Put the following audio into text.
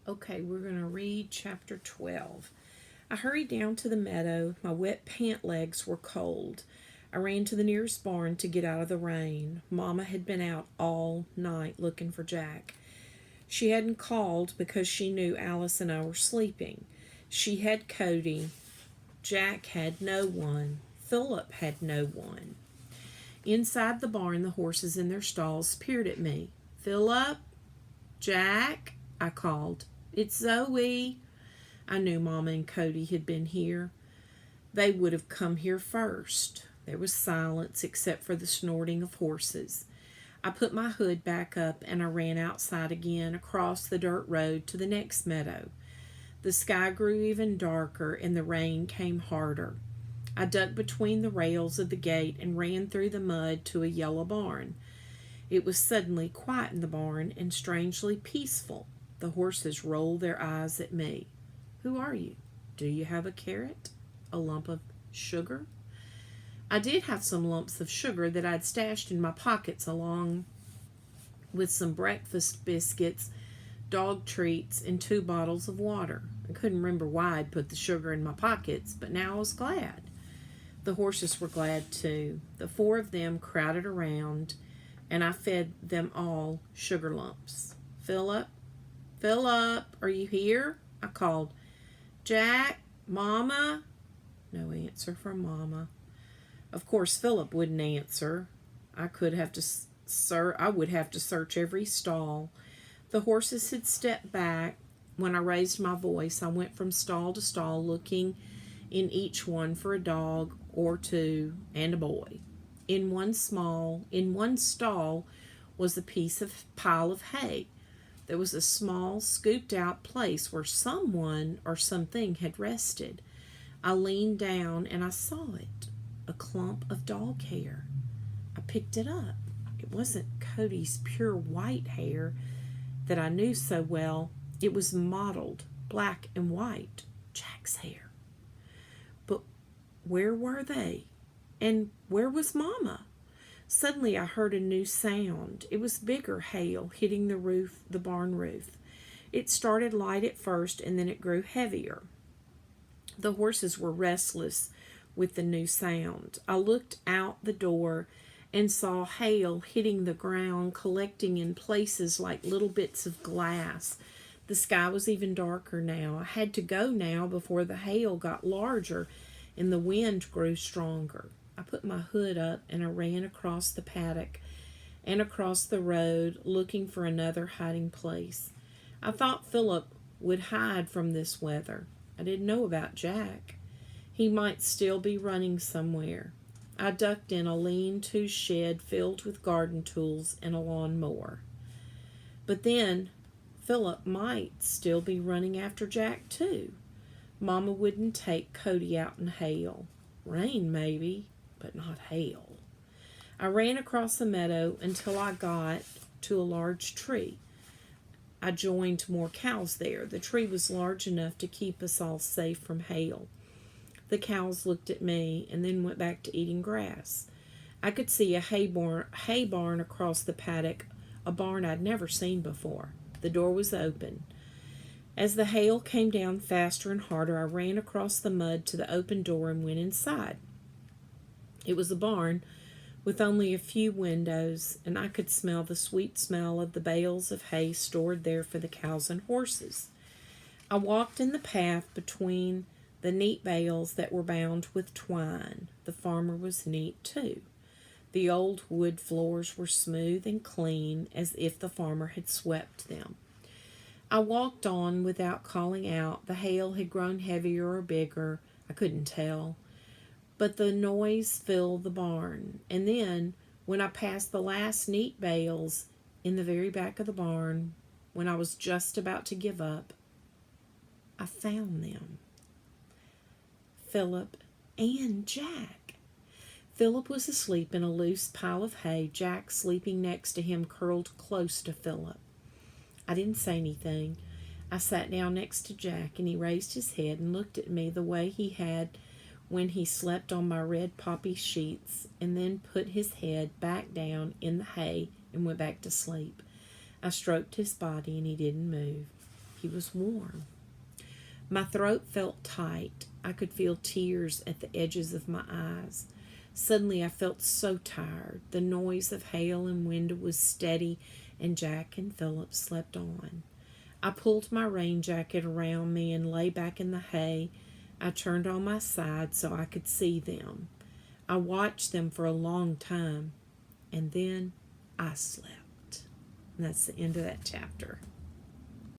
Okay, we're going to read chapter 12. I hurried down to the meadow. My wet pant legs were cold. I ran to the nearest barn to get out of the rain. Mama had been out all night looking for Jack. She hadn't called because she knew Alice and I were sleeping. She had Cody. Jack had no one. Philip had no one. Inside the barn, the horses in their stalls peered at me. "Philip? Jack?" I called. "It's Zoe." I knew Mama and Cody had been here. They would have come here first. There was silence except for the snorting of horses. I put my hood back up and I ran outside again across the dirt road to the next meadow. The sky grew even darker and the rain came harder. I ducked between the rails of the gate and ran through the mud to a yellow barn. It was suddenly quiet in the barn and strangely peaceful. The horses rolled their eyes at me. "Who are you? Do you have a carrot? A lump of sugar?" I did have some lumps of sugar that I'd stashed in my pockets along with some breakfast biscuits, dog treats, and 2 bottles of water. I couldn't remember why I'd put the sugar in my pockets, but now I was glad. The horses were glad too. The 4 of them crowded around, and I fed them all sugar lumps. "Philip? Philip, are you here?" I called. "Jack? Mama?" No answer from Mama. Of course, Philip wouldn't answer. I would have to search every stall. The horses had stepped back. When I raised my voice, I went from stall to stall, looking in each one for a dog or 2 and a boy. In one stall was a pile of hay. There was a small, scooped out place where someone or something had rested. I leaned down and I saw it. A clump of dog hair. I picked it up. It wasn't Cody's pure white hair that I knew so well. It was mottled, black and white, Jack's hair. But where were they? And where was Mama? Suddenly I heard a new sound. It was bigger hail hitting the barn roof. It started light at first and then it grew heavier. The horses were restless with the new sound. I looked out the door and saw hail hitting the ground, collecting in places like little bits of glass. The sky was even darker now. I had to go now before the hail got larger and the wind grew stronger. I put my hood up and I ran across the paddock and across the road looking for another hiding place. I thought Philip would hide from this weather. I didn't know about Jack. He might still be running somewhere. I ducked in a lean-to shed filled with garden tools and a lawnmower. But then Philip might still be running after Jack too. Mama wouldn't take Cody out in hail. Rain maybe, but not hail. I ran across the meadow until I got to a large tree. I joined more cows there. The tree was large enough to keep us all safe from hail. The cows looked at me and then went back to eating grass. I could see a hay barn across the paddock, a barn I'd never seen before. The door was open. As the hail came down faster and harder, I ran across the mud to the open door and went inside. It was a barn with only a few windows, and I could smell the sweet smell of the bales of hay stored there for the cows and horses. I walked in the path between the neat bales that were bound with twine. The farmer was neat too. The old wood floors were smooth and clean, as if the farmer had swept them. I walked on without calling out. The hail had grown heavier or bigger. I couldn't tell. But the noise filled the barn. And then, when I passed the last neat bales in the very back of the barn, when I was just about to give up, I found them. Philip and Jack. Philip was asleep in a loose pile of hay, Jack sleeping next to him, curled close to Philip. I didn't say anything. I sat down next to Jack, and he raised his head and looked at me the way he had when he slept on my red poppy sheets, and then put his head back down in the hay and went back to sleep. I stroked his body, and he didn't move. He was warm. My throat felt tight. I could feel tears at the edges of my eyes. Suddenly I felt so tired. The noise of hail and wind was steady, and Jack and Philip slept on. I pulled my rain jacket around me and lay back in the hay. I turned on my side so I could see them. I watched them for a long time, and then I slept. And that's the end of that chapter.